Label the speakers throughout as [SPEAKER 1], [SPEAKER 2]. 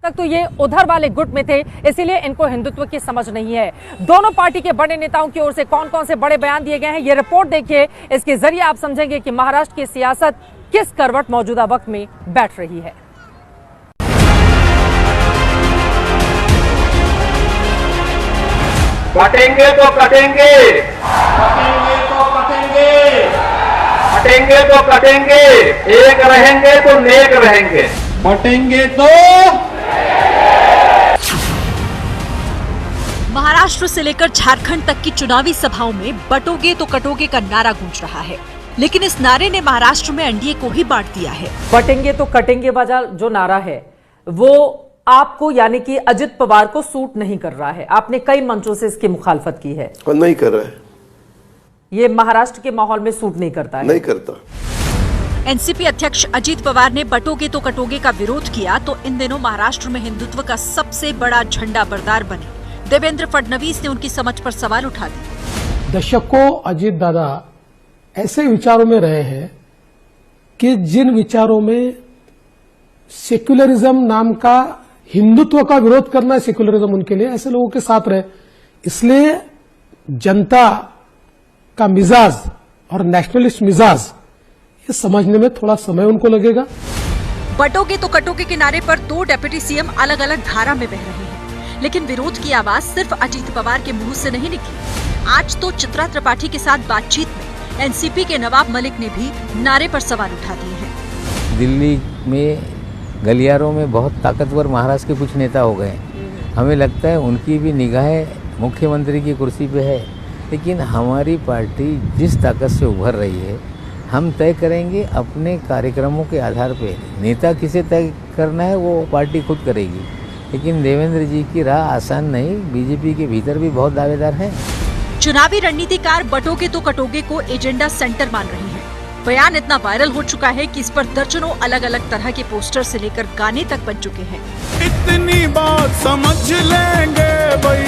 [SPEAKER 1] तक तो ये उधर वाले गुट में थे, इसीलिए इनको हिंदुत्व की समझ नहीं है। दोनों पार्टी के बड़े नेताओं की ओर से कौन कौन से बड़े बयान दिए गए हैं, ये रिपोर्ट देखिए। इसके जरिए आप समझेंगे कि महाराष्ट्र की सियासत किस करवट मौजूदा वक्त में बैठ रही है।
[SPEAKER 2] कटेंगे तो कटेंगे, कटेंगे तो कटेंगे, कटेंगे तो कटेंगे, एक रहेंगे तो नेक रहेंगे, बटेंगे तो।
[SPEAKER 3] महाराष्ट्र से लेकर झारखंड तक की चुनावी सभाओं में बटोगे तो कटोगे का नारा गूंज रहा है, लेकिन इस नारे ने महाराष्ट्र में एनडीए को ही बांट दिया है।
[SPEAKER 1] बटेंगे तो कटेंगे वाला जो नारा है वो आपको यानी कि अजित पवार को सूट नहीं कर रहा है। आपने कई मंचों से इसकी मुखालफत की है।
[SPEAKER 4] नहीं कर रहा है,
[SPEAKER 1] ये महाराष्ट्र के माहौल में सूट नहीं करता है।
[SPEAKER 4] नहीं करता।
[SPEAKER 3] एनसीपी अध्यक्ष अजित पवार ने बटोगे तो कटोगे का विरोध किया तो इन दिनों महाराष्ट्र में हिंदुत्व का सबसे बड़ा झंडा बरदार बने देवेंद्र फडणवीस ने उनकी समझ पर सवाल उठा दिए।
[SPEAKER 5] दशकों अजित दादा ऐसे विचारों में रहे हैं कि जिन विचारों में सेक्युलरिज्म नाम का, हिंदुत्व का विरोध करना है सेक्युलरिज्म उनके लिए, ऐसे लोगों के साथ रहे। इसलिए जनता का मिजाज और नेशनलिस्ट मिजाज ये समझने में थोड़ा समय उनको लगेगा।
[SPEAKER 3] बटोगे तो कटोगे के नारे पर दो डिप्टी सीएम अलग अलग धारा में बह रहे हैं, लेकिन विरोध की आवाज सिर्फ अजित पवार के मुंह से नहीं निकली। आज तो चित्रा त्रिपाठी के साथ बातचीत में एनसीपी के नवाब मलिक ने भी नारे पर सवाल उठा दिए हैं।
[SPEAKER 6] दिल्ली में गलियारों में बहुत ताकतवर महाराष्ट्र के कुछ नेता हो गए। हमें लगता है उनकी भी निगाहें मुख्यमंत्री की कुर्सी पे है, लेकिन हमारी पार्टी जिस ताकत से उभर रही है, हम तय करेंगे अपने कार्यक्रमों के आधार पे। नेता किसे तय करना है वो पार्टी खुद करेगी, लेकिन देवेंद्र जी की राह आसान नहीं। बीजेपी के भीतर भी बहुत दावेदार हैं।
[SPEAKER 3] चुनावी रणनीतिकार बटोगे तो कटोगे को एजेंडा सेंटर मान रहे हैं। बयान इतना वायरल हो चुका है कि इस पर दर्जनों अलग अलग तरह के पोस्टर से लेकर गाने तक बन चुके हैं।
[SPEAKER 7] इतनी बात समझ लेंगे भाई,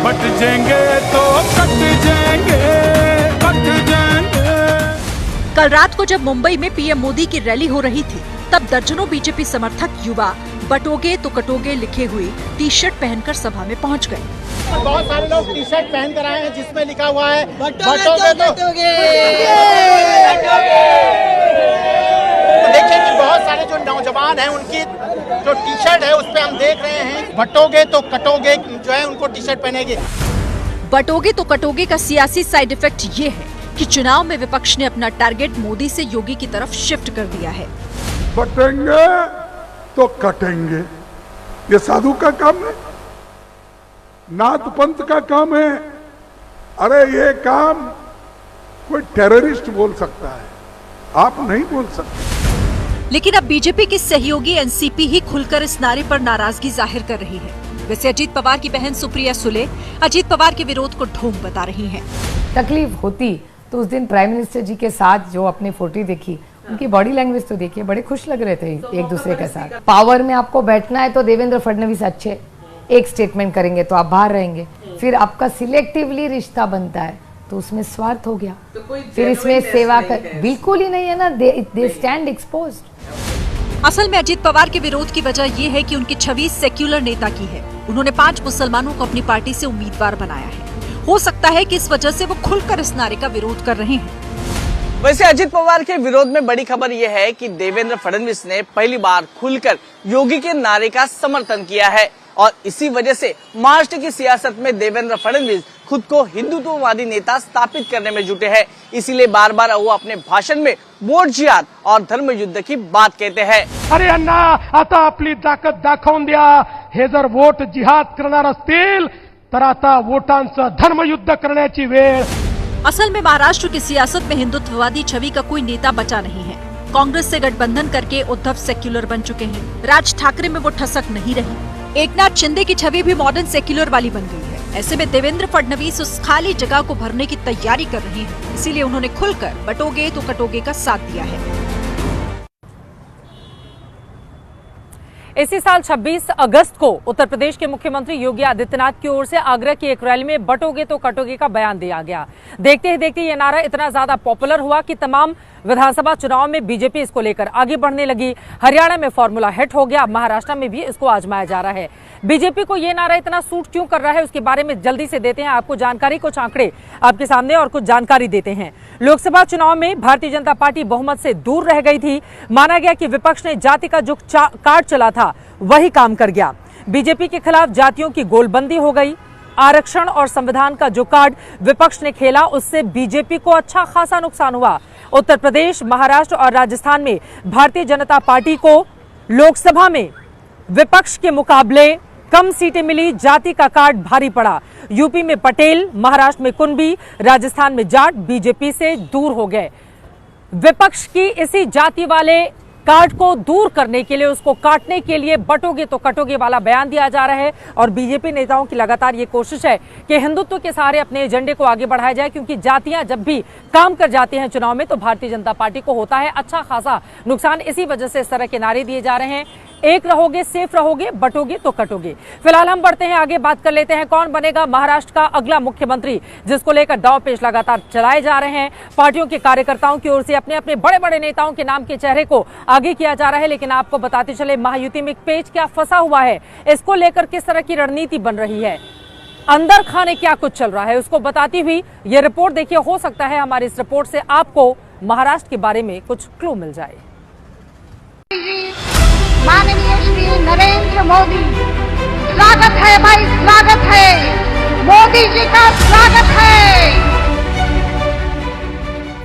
[SPEAKER 7] बट जाएंगे तो कट जाएंगे, कट जाएंगे।
[SPEAKER 3] कल रात को जब मुंबई में पीएम मोदी की रैली हो रही थी, तब दर्जनों बीजेपी समर्थक युवा बटोगे तो कटोगे लिखे हुए टी शर्ट पहनकर सभा में पहुंच गए।
[SPEAKER 8] बहुत सारे लोग टी शर्ट पहन कर आए हैं जिसमें लिखा हुआ है बटोगे तो कटोगे। देखिए कि बहुत सारे जो नौजवान हैं उनकी जो टी शर्ट है उस पे हम देख रहे हैं बटोगे तो कटोगे जो है उनको टी शर्ट पहनेगी।
[SPEAKER 3] बटोगे तो कटोगे का सियासी साइड इफेक्ट ये है कि चुनाव में विपक्ष ने अपना टारगेट मोदी से योगी की तरफ शिफ्ट कर दिया है।
[SPEAKER 7] बटेंगे तो कटेंगे, ये साधु का काम है, नाथ पंथ का काम है। अरे ये काम कोई टेररिस्ट बोल सकता है, आप नहीं बोल सकते।
[SPEAKER 3] लेकिन अब बीजेपी की सहयोगी एनसीपी ही खुलकर इस नारे पर नाराजगी जाहिर कर रही है। वैसे अजीत पवार की बहन सुप्रिया सुले अजीत पवार के विरोध को ढोंग बता रही हैं।
[SPEAKER 9] तकलीफ होती तो उस दिन प्राइम मिनिस्टर जी के साथ जो अपनी फोटो देखी, उनकी बॉडी लैंग्वेज तो देखिए, बड़े खुश लग रहे थे एक दूसरे के साथ। पावर में आपको बैठना है तो देवेंद्र फडणवीस अच्छे एक स्टेटमेंट करेंगे तो आप बाहर रहेंगे, फिर आपका सिलेक्टिवली रिश्ता बनता है तो उसमें स्वार्थ हो गया, तो फिर इसमें सेवा कर बिल्कुल ही नहीं है ना, दे स्टैंड एक्सपोज्ड।
[SPEAKER 3] असल में अजीत पवार के विरोध की वजह ये है कि उनकी छवि सेक्युलर नेता की है। उन्होंने 5 मुसलमानों को अपनी पार्टी से उम्मीदवार बनाया है। हो सकता है कि इस वजह से वो खुलकर इस नारे का विरोध कर रहे हैं।
[SPEAKER 10] वैसे अजित पवार के विरोध में बड़ी खबर यह है कि देवेंद्र फडणवीस ने पहली बार खुलकर योगी के नारे का समर्थन किया है और इसी वजह से महाराष्ट्र की सियासत में देवेंद्र फडणवीस खुद को हिंदुत्ववादी नेता स्थापित करने में जुटे हैं। इसीलिए बार बार वो अपने भाषण में वोट जिहाद और धर्म युद्ध की बात कहते हैं।
[SPEAKER 5] अरे अण्णा, आता आपली ताकद दाखवून द्या। हे जर वोट जिहाद करणार असतील तर आता वोटांचं धर्मयुद्ध करण्याची वेळ।
[SPEAKER 3] असल में महाराष्ट्र की सियासत में हिंदुत्ववादी छवि का कोई नेता बचा नहीं है। कांग्रेस से गठबंधन करके उद्धव सेक्युलर बन चुके हैं। राज ठाकरे में वो ठसक नहीं रही। एकनाथ शिंदे की छवि भी मॉडर्न सेक्युलर वाली बन गई है। ऐसे में देवेंद्र फडणवीस उस खाली जगह को भरने की तैयारी कर रहे हैं। इसीलिए उन्होंने खुलकर बटोगे तो कटोगे का साथ दिया है।
[SPEAKER 1] इसी साल 26 अगस्त को उत्तर प्रदेश के मुख्यमंत्री योगी आदित्यनाथ की ओर से आगरा की एक रैली में बटोगे तो कटोगे का बयान दिया गया। देखते ही देखते ये नारा इतना ज्यादा पॉपुलर हुआ कि तमाम विधानसभा चुनाव में बीजेपी इसको लेकर आगे बढ़ने लगी। हरियाणा में फॉर्मूला हिट हो गया, महाराष्ट्र में भी इसको आजमाया जा रहा है। बीजेपी को ये नारा इतना सूट क्यों कर रहा है, उसके बारे में जल्दी से देते हैं आपको जानकारी। कुछ आंकड़े आपके सामने और कुछ जानकारी देते हैं। लोकसभा चुनाव में भारतीय जनता पार्टी बहुमत से दूर रह गई थी। माना गया कि विपक्ष ने जाति का जो कार्ड चला था वही काम कर गया। बीजेपी के खिलाफ जातियों की गोलबंदी हो गई। आरक्षण और संविधान का जो कार्ड विपक्ष ने खेला, उससे बीजेपी को अच्छा खासा नुकसान हुआ। उत्तर प्रदेश, महाराष्ट्र और राजस्थान में भारतीय जनता पार्टी को लोकसभा में विपक्ष के मुकाबले कम सीटें मिली। जाति का कार्ड भारी पड़ा। यूपी में पटेल, महाराष्ट्र में कुनबी, राजस्थान में जाट बीजेपी से दूर हो गए। विपक्ष की इसी जाति वाले कार्ड को दूर करने के लिए, उसको काटने के लिए बटोगे तो कटोगे वाला बयान दिया जा रहा है। और बीजेपी नेताओं की लगातार ये कोशिश है कि हिंदुत्व के सहारे अपने एजेंडे को आगे बढ़ाया जाए, क्योंकि जातियां जब भी काम कर जाती हैं चुनाव में तो भारतीय जनता पार्टी को होता है अच्छा खासा नुकसान। इसी वजह से इस तरह के नारे दिए जा रहे हैं, एक रहोगे, सेफ रहोगे, बटोगे तो कटोगे। फिलहाल हम बढ़ते हैं आगे, बात कर लेते हैं कौन बनेगा महाराष्ट्र का अगला मुख्यमंत्री, जिसको लेकर दांव-पेच लगातार चलाए जा रहे हैं। पार्टियों के कार्यकर्ताओं की ओर से अपने अपने बड़े बड़े नेताओं के नाम के चेहरे को आगे किया जा रहा है। लेकिन आपको बताते चले, महायुति में पेच क्या फंसा हुआ है, इसको लेकर किस तरह की रणनीति बन रही है, अंदर खाने क्या कुछ चल रहा है, उसको बताती हुई ये रिपोर्ट देखिए। हो सकता है हमारी इस रिपोर्ट से आपको महाराष्ट्र के बारे में कुछ क्लू मिल जाए।
[SPEAKER 4] माननीय श्री नरेंद्र मोदी, स्वागत है भाई, स्वागत है, मोदी जी का स्वागत है।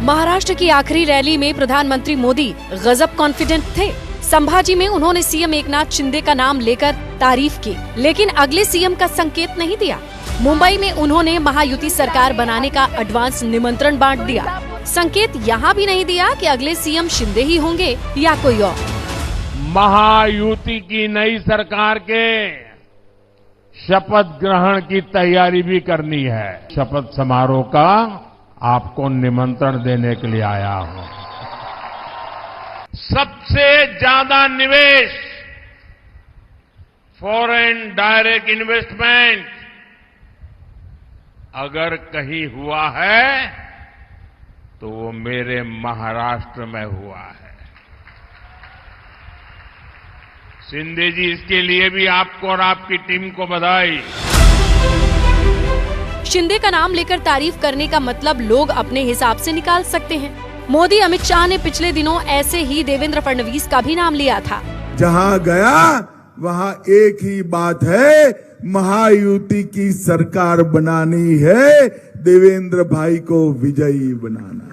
[SPEAKER 11] महाराष्ट्र की आखिरी रैली में प्रधानमंत्री मोदी गजब कॉन्फिडेंट थे। संभाजी में उन्होंने सीएम एकनाथ शिंदे का नाम लेकर तारीफ की, लेकिन अगले सीएम का संकेत नहीं दिया। मुंबई में उन्होंने महायुति सरकार बनाने का एडवांस निमंत्रण बांट दिया। संकेत यहाँ भी नहीं दिया कि अगले सीएम शिंदे ही होंगे या कोई और।
[SPEAKER 12] महायुति की नई सरकार के शपथ ग्रहण की तैयारी भी करनी है। शपथ समारोह का आपको निमंत्रण देने के लिए आया हूं। सबसे ज्यादा निवेश, फॉरेन डायरेक्ट इन्वेस्टमेंट अगर कहीं हुआ है तो वो मेरे महाराष्ट्र में हुआ है। शिंदे जी, इसके लिए भी आपको और आपकी टीम को बधाई।
[SPEAKER 11] शिंदे का नाम लेकर तारीफ करने का मतलब लोग अपने हिसाब से निकाल सकते हैं। मोदी, अमित शाह ने पिछले दिनों ऐसे ही देवेंद्र फडणवीस का भी नाम लिया था।
[SPEAKER 13] जहां गया वहां एक ही बात है, महायुति की सरकार बनानी है, देवेंद्र भाई को विजयी बनाना है।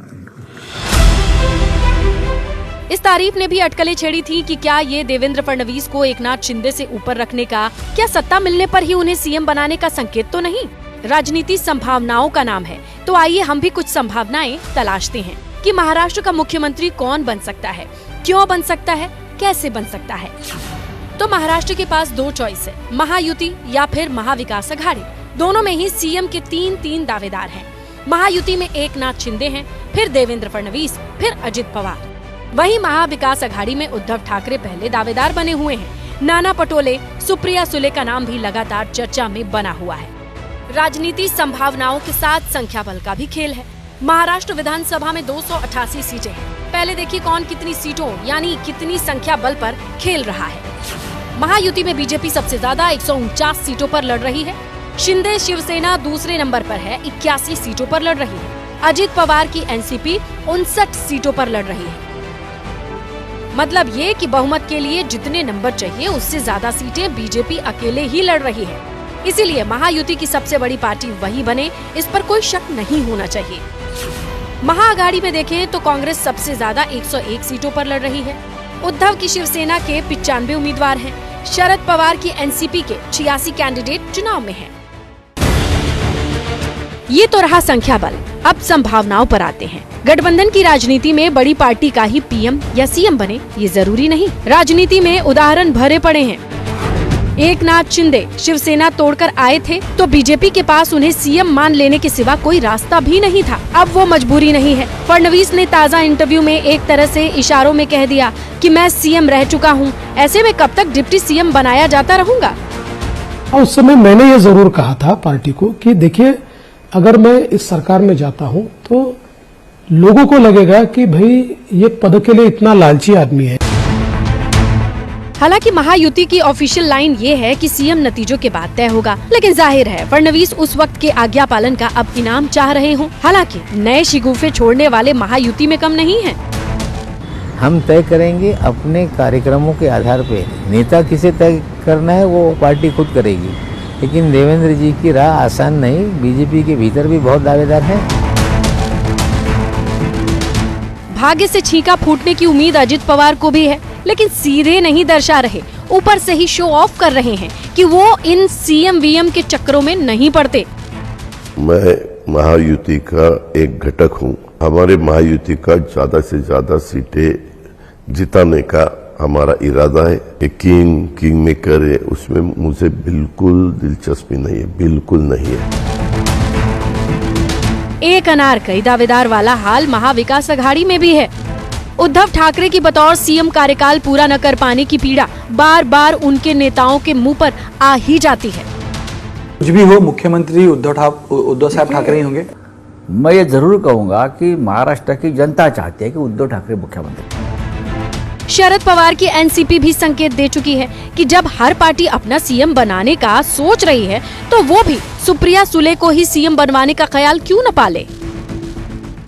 [SPEAKER 11] इस तारीफ ने भी अटकलें छेड़ी थी कि क्या ये देवेंद्र फडणवीस को एकनाथ शिंदे से ऊपर रखने का, क्या सत्ता मिलने पर ही उन्हें सीएम बनाने का संकेत तो नहीं। राजनीति संभावनाओं का नाम है, तो आइए हम भी कुछ संभावनाएं तलाशते हैं कि महाराष्ट्र का मुख्यमंत्री कौन बन सकता है, क्यों बन सकता है, कैसे बन सकता है। तो महाराष्ट्र के पास दो चॉइस है, महायुति या फिर महाविकास अघाड़ी। दोनों में ही सीएम के तीन दावेदार हैं। महायुति में एकनाथ शिंदे हैं, फिर देवेंद्र फडणवीस, फिर अजित पवार। वहीं महाविकास अघाड़ी में उद्धव ठाकरे पहले दावेदार बने हुए हैं। नाना पटोले, सुप्रिया सुले का नाम भी लगातार चर्चा में बना हुआ है। राजनीति संभावनाओं के साथ संख्या बल का भी खेल है। महाराष्ट्र विधानसभा में 288 सीटें हैं। पहले देखिए कौन कितनी सीटों यानी कितनी संख्या बल पर खेल रहा है। महायुति में बीजेपी सबसे ज्यादा 149 सीटों पर लड़ रही है। शिंदे शिवसेना दूसरे नंबर पर है, 81 सीटों पर लड़ रही है। अजित पवार की एनसीपी 59 सीटों पर लड़ रही है। मतलब ये कि बहुमत के लिए जितने नंबर चाहिए उससे ज्यादा सीटें बीजेपी अकेले ही लड़ रही है। इसीलिए महायुति की सबसे बड़ी पार्टी वही बने, इस पर कोई शक नहीं होना चाहिए। महाअघाड़ी में देखें तो कांग्रेस सबसे ज्यादा 101 सीटों पर लड़ रही है। उद्धव की शिवसेना के 95 उम्मीदवार हैं। शरद पवार की एनसीपी के 86 कैंडिडेट चुनाव में हैं। ये तो रहा संख्या बल। अब संभावनाओं पर आते हैं। गठबंधन की राजनीति में बड़ी पार्टी का ही पीएम या सीएम बने ये जरूरी नहीं। राजनीति में उदाहरण भरे पड़े हैं। एकनाथ शिंदे शिवसेना तोड़कर आए थे तो बीजेपी के पास उन्हें सीएम मान लेने के सिवा कोई रास्ता भी नहीं था। अब वो मजबूरी नहीं है। फडणवीस ने ताज़ा इंटरव्यू में एक तरह से इशारों में कह दिया कि मैं सीएम रह चुका हूँ, ऐसे में कब तक डिप्टी सीएम बनाया जाता रहूंगा।
[SPEAKER 5] उस समय मैंने ये जरूर कहा था पार्टी को कि देखिए, अगर मैं इस सरकार में जाता हूं तो लोगों को लगेगा कि भाई ये पद के लिए इतना लालची आदमी है।
[SPEAKER 11] हालांकि महायुति की ऑफिशियल लाइन ये है कि सीएम नतीजों के बाद तय होगा, लेकिन जाहिर है फडणवीस उस वक्त के आज्ञा पालन का अब इनाम चाह रहे हों। हालांकि नए शिगुफे छोड़ने वाले महायुति में कम नहीं हैं।
[SPEAKER 6] हम तय करेंगे अपने कार्यक्रमों के आधार पे। नेता किसे तय करना है वो पार्टी खुद करेगी, लेकिन देवेंद्र जी की राह आसान नहीं। बीजेपी के भीतर भी बहुत दावेदार हैं।
[SPEAKER 11] भाग्य से छींका फूटने की उम्मीद अजित पवार को भी है, लेकिन सीधे नहीं दर्शा रहे, ऊपर से ही शो ऑफ कर रहे हैं कि वो इन सीएम वीएम के चक्करों में नहीं पड़ते।
[SPEAKER 14] मैं महायुति का एक घटक हूँ। हमारे महायुति का ज्यादा से ज्यादा सीटें जिताने का हमारा इरादा है। किंग मेकर है, उसमें मुझे बिल्कुल दिलचस्पी नहीं है, बिल्कुल नहीं है।
[SPEAKER 11] एक अनार कई दावेदार वाला हाल महाविकास अघाड़ी में भी है। उद्धव ठाकरे की बतौर सीएम कार्यकाल पूरा न कर पाने की पीड़ा बार बार उनके नेताओं के मुंह पर आ ही जाती है।
[SPEAKER 15] कुछ भी हो, मुख्यमंत्री उद्धव साहब ठाकरे ही होंगे।
[SPEAKER 16] मैं ये जरूर कहूंगा कि महाराष्ट्र की जनता चाहती है कि उद्धव ठाकरे मुख्यमंत्री।
[SPEAKER 11] शरद पवार की एनसीपी भी संकेत दे चुकी है कि जब हर पार्टी अपना सीएम बनाने का सोच रही है, तो वो भी सुप्रिया सुले को ही सीएम बनवाने का ख्याल क्यों न पाले।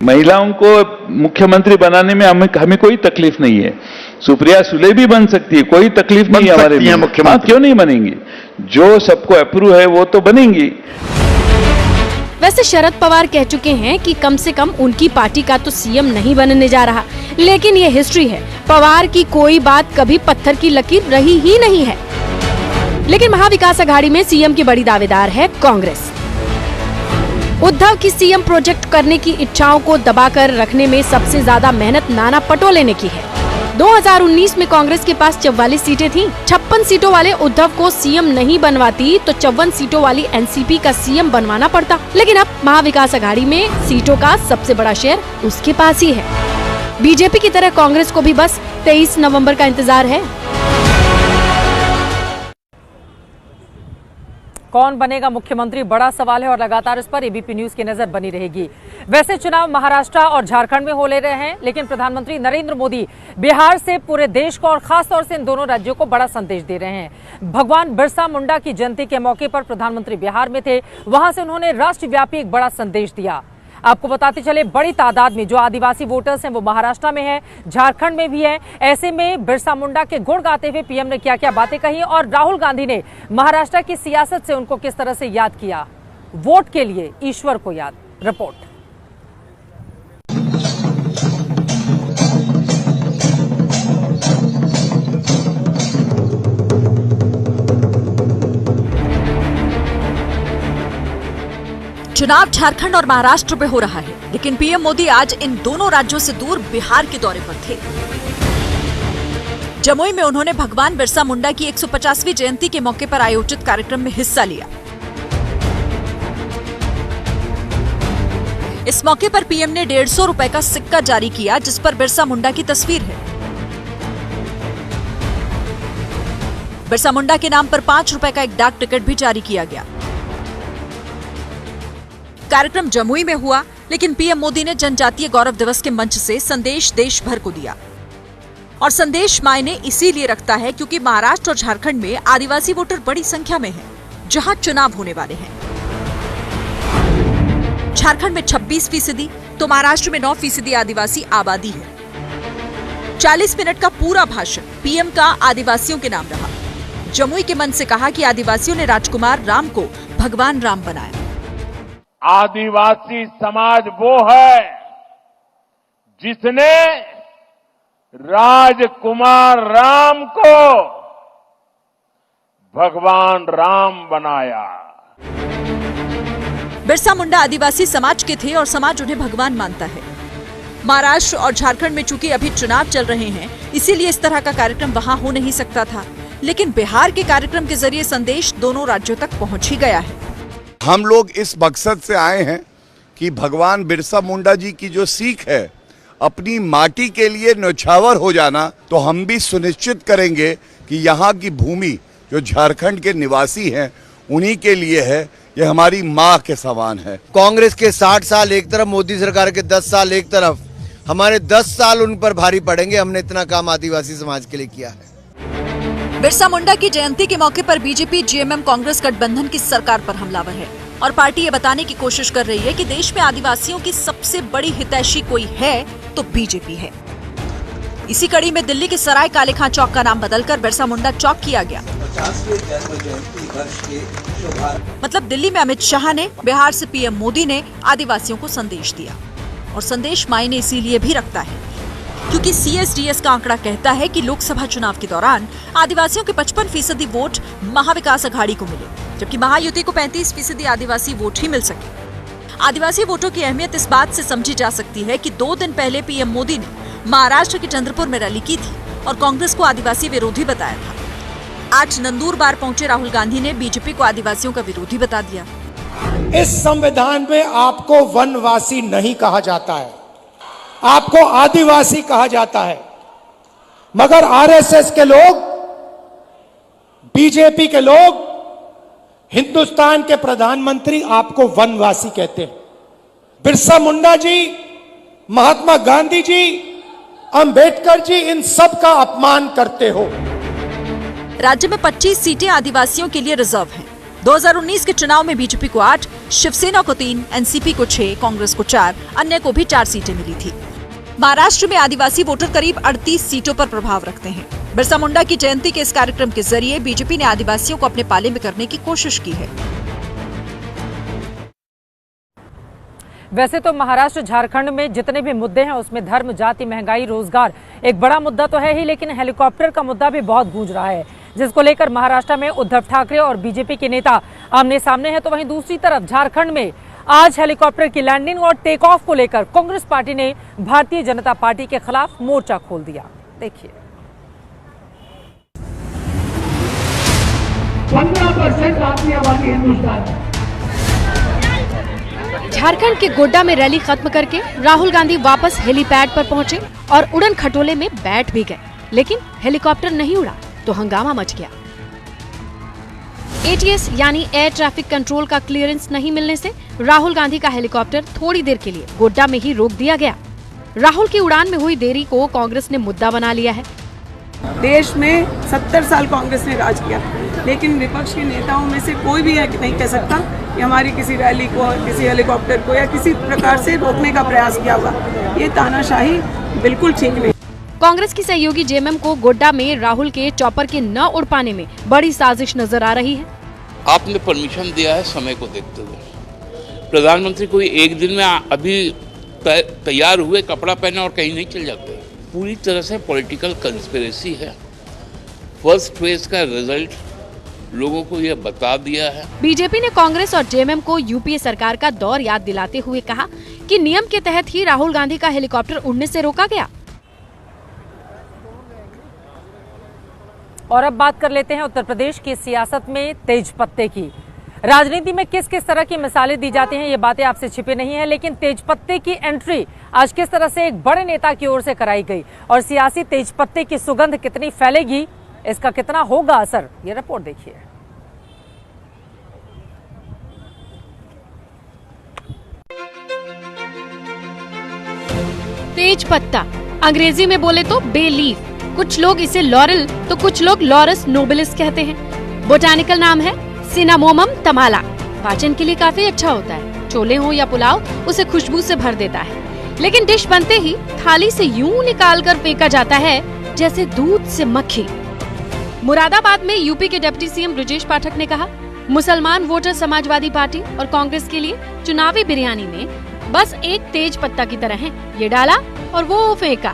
[SPEAKER 17] महिलाओं को मुख्यमंत्री बनाने में हमें कोई तकलीफ नहीं है। सुप्रिया सुले भी बन सकती है, कोई तकलीफ नहीं है हमारे लिए। मुख्यमंत्री क्यों नहीं बनेंगी? जो सबको अप्रूव है वो तो बनेंगी।
[SPEAKER 11] वैसे शरद पवार कह चुके हैं कि कम से कम उनकी पार्टी का तो सीएम नहीं बनने जा रहा, लेकिन ये हिस्ट्री है। पवार की कोई बात कभी पत्थर की लकीर रही ही नहीं है। लेकिन महाविकास अघाड़ी में सीएम की बड़ी दावेदार है कांग्रेस। उद्धव की सीएम प्रोजेक्ट करने की इच्छाओं को दबाकर रखने में सबसे ज्यादा मेहनत नाना पटोले ने की है। 2019 में कांग्रेस के पास 44 सीटें थीं। 56 सीटों वाले उद्धव को सीएम नहीं बनवाती तो 54 सीटों वाली एनसीपी का सीएम बनवाना पड़ता। लेकिन अब महाविकास अघाड़ी में सीटों का सबसे बड़ा शेयर उसके पास ही है। बीजेपी की तरह कांग्रेस को भी बस 23 नवंबर का इंतजार है।
[SPEAKER 1] कौन बनेगा मुख्यमंत्री, बड़ा सवाल है और लगातार इस पर एबीपी न्यूज की नजर बनी रहेगी। वैसे चुनाव महाराष्ट्र और झारखंड में हो ले रहे हैं, लेकिन प्रधानमंत्री नरेंद्र मोदी बिहार से पूरे देश को और खास तौर से इन दोनों राज्यों को बड़ा संदेश दे रहे हैं। भगवान बिरसा मुंडा की जयंती के मौके पर प्रधानमंत्री बिहार में थे, वहां से उन्होंने राष्ट्रव्यापी एक बड़ा संदेश दिया। आपको बताते चले, बड़ी तादाद में जो आदिवासी वोटर्स हैं वो महाराष्ट्र में है, झारखंड में भी है। ऐसे में बिरसा मुंडा के गुण गाते हुए पीएम ने क्या क्या बातें कही और राहुल गांधी ने महाराष्ट्र की सियासत से उनको किस तरह से याद किया। वोट के लिए ईश्वर को याद। रिपोर्ट।
[SPEAKER 3] चुनाव झारखंड और महाराष्ट्र में हो रहा है, लेकिन पीएम मोदी आज इन दोनों राज्यों से दूर बिहार के दौरे पर थे। जमुई में उन्होंने भगवान बिरसा मुंडा की 150वीं जयंती के मौके पर आयोजित कार्यक्रम में हिस्सा लिया। इस मौके पर पीएम ने 150 रुपए का सिक्का जारी किया, जिस पर बिरसा मुंडा की तस्वीर है। बिरसा मुंडा के नाम पर 5 रुपए का एक डाक टिकट भी जारी किया गया। कार्यक्रम जमुई में हुआ, लेकिन पीएम मोदी ने जनजातीय गौरव दिवस के मंच से संदेश देश भर को दिया। और संदेश मायने इसीलिए रखता है क्योंकि महाराष्ट्र और झारखंड में आदिवासी वोटर बड़ी संख्या में हैं, जहां चुनाव होने वाले हैं। झारखंड में 26% तो महाराष्ट्र में 9% आदिवासी आबादी है। 40 मिनट का पूरा भाषण पीएम का आदिवासियों के नाम रहा। जमुई के मन से कहा कि आदिवासियों ने राजकुमार राम को भगवान राम बनाया।
[SPEAKER 12] आदिवासी समाज वो है जिसने राजकुमार राम को भगवान राम बनाया।
[SPEAKER 3] बिरसा मुंडा आदिवासी समाज के थे और समाज उन्हें भगवान मानता है। महाराष्ट्र और झारखंड में चूंकि अभी चुनाव चल रहे हैं, इसीलिए इस तरह का कार्यक्रम वहां हो नहीं सकता था, लेकिन बिहार के कार्यक्रम के जरिए संदेश दोनों राज्यों तक पहुंच ही गया है।
[SPEAKER 18] हम लोग इस मकसद से आए हैं कि भगवान बिरसा मुंडा जी की जो सीख है, अपनी माटी के लिए न्यौछावर हो जाना, तो हम भी सुनिश्चित करेंगे कि यहाँ की भूमि जो झारखंड के निवासी हैं उन्हीं के लिए है, ये हमारी माँ के समान है।
[SPEAKER 19] कांग्रेस के 60 साल एक तरफ, मोदी सरकार के 10 साल एक तरफ, हमारे 10 साल उन पर भारी पड़ेंगे। हमने इतना काम आदिवासी समाज के लिए किया है।
[SPEAKER 3] बिरसा मुंडा की जयंती के मौके पर बीजेपी जेएमएम कांग्रेस गठबंधन की सरकार पर हमलावर है और पार्टी ये बताने की कोशिश कर रही है कि देश में आदिवासियों की सबसे बड़ी हितैषी कोई है तो बीजेपी है। इसी कड़ी में दिल्ली के सराय काले खां चौक का नाम बदलकर बिरसा मुंडा चौक किया गया। मतलब दिल्ली में अमित शाह ने, बिहार से पीएम मोदी ने आदिवासियों को संदेश दिया। और संदेश मायने इसीलिए भी रखता है क्योंकि सीएसडीएस का आंकड़ा कहता है कि लोकसभा चुनाव के दौरान आदिवासियों के 55% वोट महाविकास अघाड़ी को मिले, जबकि महायुति को 35% आदिवासी वोट ही मिल सके। आदिवासी वोटों की अहमियत इस बात से समझी जा सकती है कि 2 दिन पहले पीएम मोदी ने महाराष्ट्र के चंद्रपुर में रैली की थी और कांग्रेस को आदिवासी विरोधी बताया था। आज नंदुरबार पहुंचे राहुल गांधी ने बीजेपी को आदिवासियों का विरोधी बता दिया।
[SPEAKER 20] इस संविधान में आपको वनवासी नहीं कहा जाता है, आपको आदिवासी कहा जाता है। मगर आरएसएस के लोग, बीजेपी के लोग, हिंदुस्तान के प्रधानमंत्री आपको वनवासी कहते हैं। बिरसा मुंडा जी, महात्मा गांधी जी, अंबेडकर जी, इन सब का अपमान करते हो।
[SPEAKER 3] राज्य में 25 सीटें आदिवासियों के लिए रिजर्व हैं। 2019 के चुनाव में बीजेपी को 8, शिवसेना को 3, एनसीपी को 6, कांग्रेस को 4, अन्य को भी 4 सीटें मिली थी। महाराष्ट्र में आदिवासी वोटर करीब 38 सीटों पर प्रभाव रखते हैं। बिरसा मुंडा की जयंती के इस कार्यक्रम के जरिए बीजेपी ने आदिवासियों को अपने पाले में करने की कोशिश की है।
[SPEAKER 1] वैसे तो महाराष्ट्र, झारखंड में जितने भी मुद्दे हैं उसमें धर्म, जाति, महंगाई, रोजगार एक बड़ा मुद्दा तो है ही, लेकिन हेलीकॉप्टर का मुद्दा भी बहुत गूंज रहा है, जिसको लेकर महाराष्ट्र में उद्धव ठाकरे और बीजेपी के नेता आमने सामने हैं। तो वहीं दूसरी तरफ झारखंड में आज हेलीकॉप्टर की लैंडिंग और टेक ऑफ को लेकर कांग्रेस पार्टी ने भारतीय जनता पार्टी के खिलाफ मोर्चा खोल दिया। देखिए,
[SPEAKER 21] 15% आपकी आबादी हिंदुस्तान।
[SPEAKER 11] झारखंड के गोड्डा में रैली खत्म करके राहुल गांधी वापस हेलीपैड पर पहुंचे और उड़न खटोले में बैठ भी गए, लेकिन हेलीकॉप्टर नहीं उड़ा तो हंगामा मच गया। एटीएस यानी एयर ट्रैफिक कंट्रोल का क्लियरेंस नहीं मिलने से राहुल गांधी का हेलीकॉप्टर थोड़ी देर के लिए गोड्डा में ही रोक दिया गया। राहुल की उड़ान में हुई देरी को कांग्रेस ने मुद्दा बना लिया है।
[SPEAKER 22] देश में 70 साल कांग्रेस ने राज किया, लेकिन विपक्ष के नेताओं में से कोई भी नहीं कह सकता कि हमारी किसी रैली को, किसी हेलीकॉप्टर को या किसी प्रकार से रोकने का प्रयास किया हुआ। ये तानाशाही बिल्कुल ठीक नहीं।
[SPEAKER 11] कांग्रेस की सहयोगी जेएमएम को गोड्डा में राहुल के चॉपर के न उड़ पाने में बड़ी साजिश नजर आ रही है।
[SPEAKER 23] आपने परमिशन दिया है समय को देखते हुए। प्रधानमंत्री कोई एक दिन में अभी तैयार हुए कपड़ा पहने और कहीं नहीं चल जाते। पूरी तरह से पॉलिटिकल कंस्पिरेसी है। फर्स्ट फेज का रिजल्ट लोगों को यह बता दिया है।
[SPEAKER 11] बीजेपी ने कांग्रेस और जेएमएम को यूपीए सरकार का दौर याद दिलाते हुए कहा कि नियम के तहत ही राहुल गांधी का हेलीकॉप्टर उड़ने से रोका गया।
[SPEAKER 1] और अब बात कर लेते हैं उत्तर प्रदेश की सियासत में तेज पत्ते की। राजनीति में किस किस तरह की मिसालें दी जाती हैं, ये बातें आपसे छिपी नहीं है, लेकिन तेज पत्ते की एंट्री आज किस तरह से एक बड़े नेता की ओर से कराई गई और सियासी तेज पत्ते की सुगंध कितनी फैलेगी, इसका कितना होगा असर, ये रिपोर्ट देखिए।
[SPEAKER 11] तेज पत्ता, अंग्रेजी में बोले तो बे लीफ। कुछ लोग इसे लॉरेल तो कुछ लोग लॉरस नोबिलिस कहते हैं। बोटानिकल नाम है सिनामोमम तमाला। पाचन के लिए काफी अच्छा होता है। छोले हो या पुलाव, उसे खुशबू से भर देता है, लेकिन डिश बनते ही थाली से यूं निकालकर फेंका जाता है जैसे दूध से मक्खी। मुरादाबाद में यूपी के डिप्टी सीएम ब्रजेश पाठक ने कहा, मुसलमान वोटर समाजवादी पार्टी और कांग्रेस के लिए चुनावी बिरयानी में बस एक तेज पत्ता की तरह है। ये डाला और वो फेंका।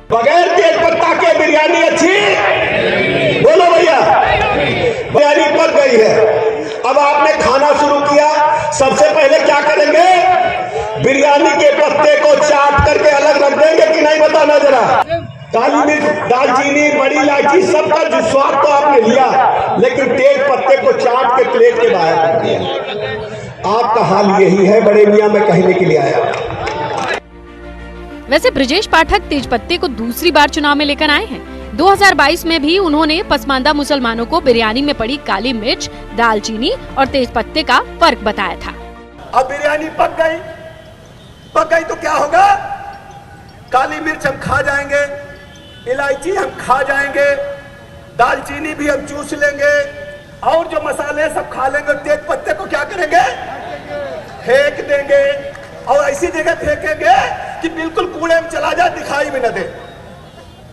[SPEAKER 21] बगैर तेज पत्ता के बिरयानी अच्छी? बोलो भैया, बिरयानी पक गई है। अब आपने खाना शुरू किया, सबसे पहले क्या करेंगे? बिरयानी के पत्ते को चाट करके अलग रख देंगे कि नहीं, बताना जरा। काली मिर्च, दालचीनी, बड़ी इलायची, सबका जो स्वाद तो आपने लिया, लेकिन तेज पत्ते को चाट के प्लेट के बाहर रख दिया। आपका हाल यही है, बड़े मियां में कहने के लिए आया।
[SPEAKER 11] वैसे ब्रजेश पाठक तेज पत्ते को दूसरी बार चुनाव में लेकर आए हैं। 2022 में भी उन्होंने पसमानदा मुसलमानों को बिरयानी में पड़ी काली मिर्च, दालचीनी और तेजपत्ते का फर्क बताया था।
[SPEAKER 21] अब बिरयानी पक गई तो क्या होगा? काली मिर्च हम खा जाएंगे, इलायची हम खा जाएंगे, दालचीनी भी हम चूस लेंगे और जो मसाले सब खा लेंगे। तेज पत्ते को क्या करेंगे? फेंक देंगे और ऐसी जगह फेंकेंगे कि बिल्कुल कूड़े में चला जाए, दिखाई भी न दे।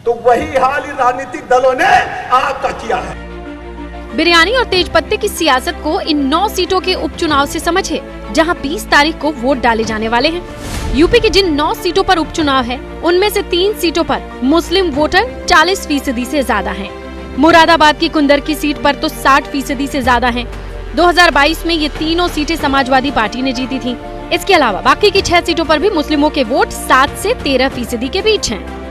[SPEAKER 21] तो वही हाल इन राजनीतिक दलों ने आपका किया है।
[SPEAKER 11] बिरयानी और तेजपत्ते की सियासत को इन 9 सीटों के उपचुनाव से समझे, जहां 20 तारीख को वोट डाले जाने वाले हैं। यूपी की जिन 9 सीटों पर उपचुनाव है, उनमें से 3 सीटों पर मुस्लिम वोटर 40% से ज्यादा हैं। मुरादाबाद की कुंदर की सीट पर तो 60% से ज्यादा हैं। 2022 में ये तीनों सीटें समाजवादी पार्टी ने जीती थीं। इसके अलावा बाकी की 6 सीटों पर भी मुस्लिमों के वोट 7 से 13% के बीच हैं।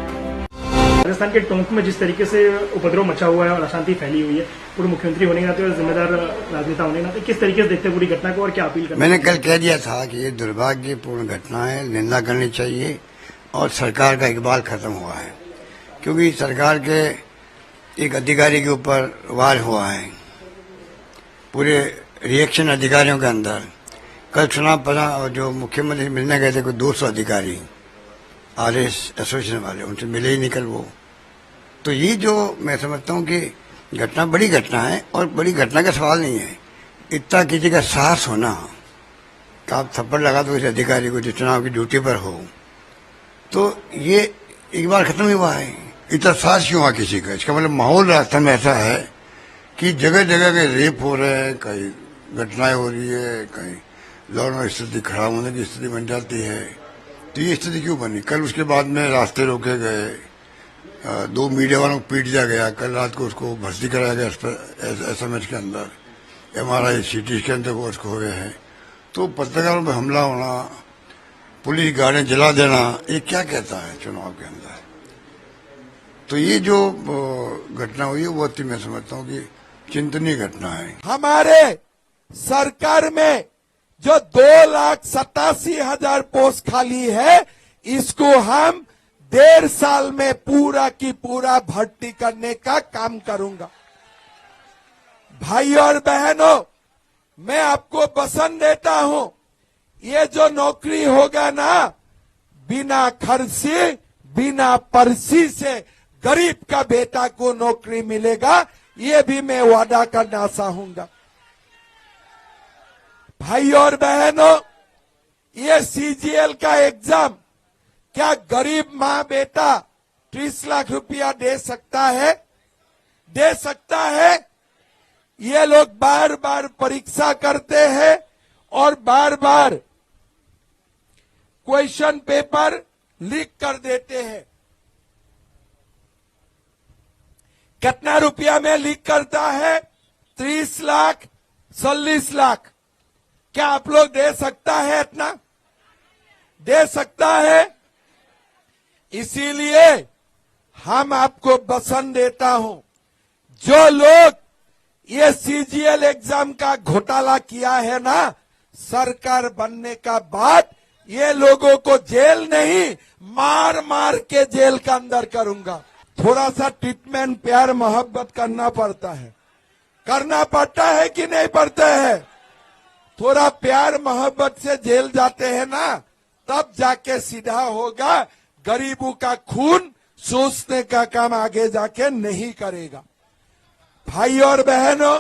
[SPEAKER 2] राजस्थान के टोंक में जिस तरीके से उपद्रव मचा हुआ है और अशांति फैली हुई है, पूर्व मुख्यमंत्री होने के नाते और जिम्मेदार राजनेता होने के नाते किस तरीके से देखते हैं पूरी घटना को और क्या अपील करना?
[SPEAKER 7] मैंने कल कह दिया था कि ये दुर्भाग्यपूर्ण घटना है, निंदा करनी चाहिए और सरकार का इकबाल खत्म हुआ है, क्योंकि सरकार के एक अधिकारी के ऊपर वार हुआ है, पूरे रिएक्शन अधिकारियों के अंदर। कल चुनाव पड़ा और जो मुख्यमंत्री मिलने गए थे कोई 200 अधिकारी आरएस एसोसिएशन वाले, उनसे मिले ही निकल वो। तो ये जो मैं समझता हूँ कि घटना बड़ी घटना है और बड़ी घटना का सवाल नहीं है। इतना किसी का साहस होना कि आप थप्पड़ लगा दो इस अधिकारी को जो चुनाव की ड्यूटी पर हो, तो ये एक बार खत्म ही हुआ है। इतना साहस क्यों हुआ किसी का? इसका मतलब माहौल राजस्थान में ऐसा है कि जगह जगह कहीं रेप हो रहे हैं, कहीं घटनाएं हो रही है, कहीं लॉ एंड ऑर्डर स्थिति खराब होने की स्थिति बन जाती है। तो ये स्थिति क्यों बनी? कल उसके बाद में रास्ते रोके गए, 2 मीडिया वालों को पीट दिया गया, कल रात को उसको भर्ती कराया गया SMS के अंदर, MRI CT स्कैन तक उसको हो गए हैं। तो पत्रकारों पर हमला होना, पुलिस गाड़ियां जला देना, ये क्या कहता है चुनाव के अंदर? तो ये जो घटना हुई है वो मैं समझता हूँ कि चिंतनीय घटना है।
[SPEAKER 21] हमारे सरकार में जो 2,87,000 पोस्ट खाली है, इसको हम 1.5 साल में पूरा की पूरा भर्ती करने का काम करूंगा। भाई और बहनों, मैं आपको वचन देता हूं, ये जो नौकरी होगा ना, बिना खर्ची बिना पर्ची से गरीब का बेटा को नौकरी मिलेगा, ये भी मैं वादा करना चाहूंगा। भाई और बहनों, ये CGL का एग्जाम क्या गरीब माँ बेटा 30 लाख रुपया दे सकता है? दे सकता है? ये लोग बार बार परीक्षा करते हैं और बार बार क्वेश्चन पेपर लीक कर देते हैं। कितना रुपया में लीक करता है? 30 लाख, 40 लाख। क्या आप लोग दे सकता है इतना? दे सकता है? इसीलिए हम आपको वचन देता हूं, जो लोग ये CGL एग्जाम का घोटाला किया है ना, सरकार बनने का बाद ये लोगों को जेल नहीं, मार मार के जेल का अंदर करूंगा। थोड़ा सा ट्रीटमेंट, प्यार मोहब्बत करना पड़ता है। करना पड़ता है कि नहीं पड़ता है? थोड़ा प्यार मोहब्बत से जेल जाते हैं ना, तब जाके सीधा होगा। गरीबों का खून सोचने का काम आगे जाके नहीं करेगा। भाई और बहनों,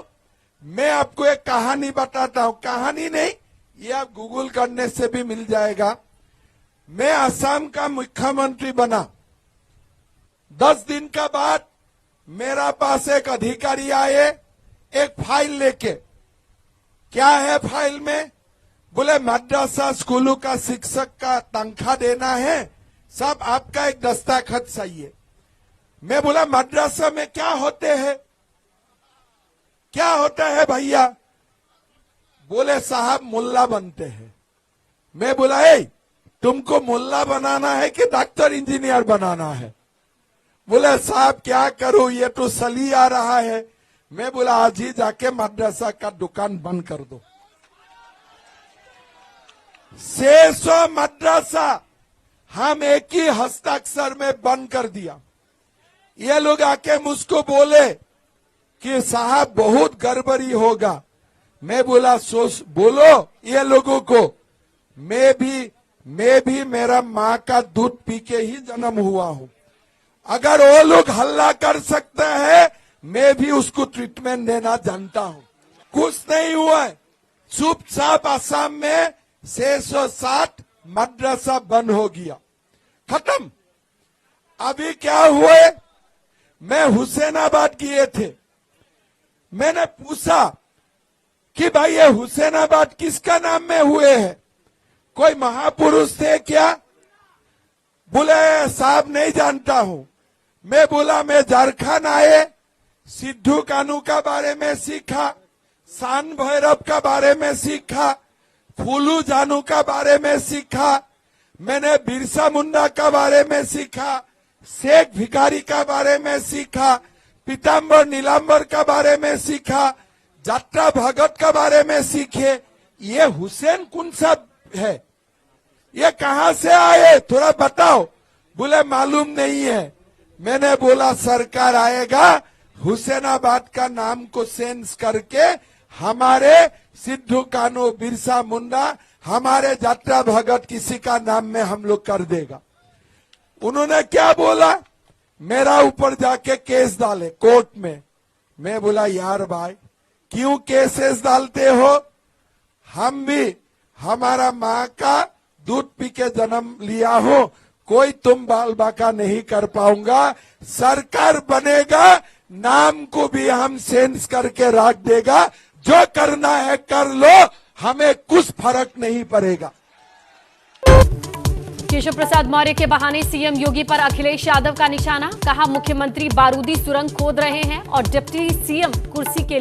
[SPEAKER 21] मैं आपको एक कहानी बताता हूं। कहानी नहीं, ये आप गूगल करने से भी मिल जाएगा। मैं असम का मुख्यमंत्री बना, 10 दिन का बाद मेरा पास एक अधिकारी आए एक फाइल लेके। क्या है फाइल में? बोले मद्रासा स्कूलों का शिक्षक का तनख्वाह देना है, सब आपका एक दस्तखत चाहिए। मैं बोला मद्रासा में क्या होते हैं? क्या होता है भैया? बोले साहब मुल्ला बनते हैं। मैं बोला तुमको मुल्ला बनाना है कि डॉक्टर इंजीनियर बनाना है? बोले साहब क्या करूं, ये तो सली आ रहा है। मैं बोला आज ही जाके मद्रासा का दुकान बंद कर दो। 600 मद्रासा हम एक ही हस्ताक्षर में बंद कर दिया।
[SPEAKER 13] ये लोग आके मुझको बोले कि साहब बहुत गड़बड़ी होगा। मैं बोला सोच बोलो ये लोगों को, मैं भी मेरा माँ का दूध पी के ही जन्म हुआ हूँ। अगर वो लोग हल्ला कर सकते हैं, मैं भी उसको ट्रीटमेंट देना जानता हूँ। कुछ नहीं हुआ है, चुपचाप असम में 660 मदरसा बंद हो गया, खत्म। अभी क्या हुए, मैं हुसैनाबाद गए थे, मैंने पूछा कि भाई ये हुसैनाबाद किसका नाम में हुए हैं, कोई महापुरुष थे क्या? बोले साहब नहीं जानता हूं। मैं बोला मैं झारखंड आए, सिद्धू कानू का बारे में सीखा, सान भैरव का बारे में सीखा, फूलू जानू का बारे में सीखा, मैंने बिरसा मुंडा का बारे में सीखा, शेख भिखारी का बारे में सीखा, पीताम्बर नीलांबर का बारे में सीखा, जट्टा भगत का बारे में सीखे। ये हुसैन कौन सा है, ये कहां से आए थोड़ा बताओ। बोले मालूम नहीं है। मैंने बोला सरकार आएगा, हुसैनाबाद का नाम को चेंज करके हमारे सिद्धू कानू, बिरसा मुंडा, हमारे जट्टा भगत किसी का नाम में हम लोग कर देगा। उन्होंने क्या बोला, मेरा ऊपर जाके केस डाले कोर्ट में। मैं बोला यार भाई क्यों केसेस डालते हो, हम भी हमारा माँ का दूध पी के जन्म लिया हो, कोई तुम बाल बाका नहीं कर पाऊंगा। सरकार बनेगा, नाम को भी हम चेंज करके रख देगा, जो करना है कर लो, हमें कुछ फर्क नहीं पड़ेगा।
[SPEAKER 11] केशव प्रसाद मौर्य के बहाने सीएम योगी पर अखिलेश यादव का निशाना, कहा मुख्यमंत्री बारूदी सुरंग खोद रहे हैं और डिप्टी सीएम कुर्सी के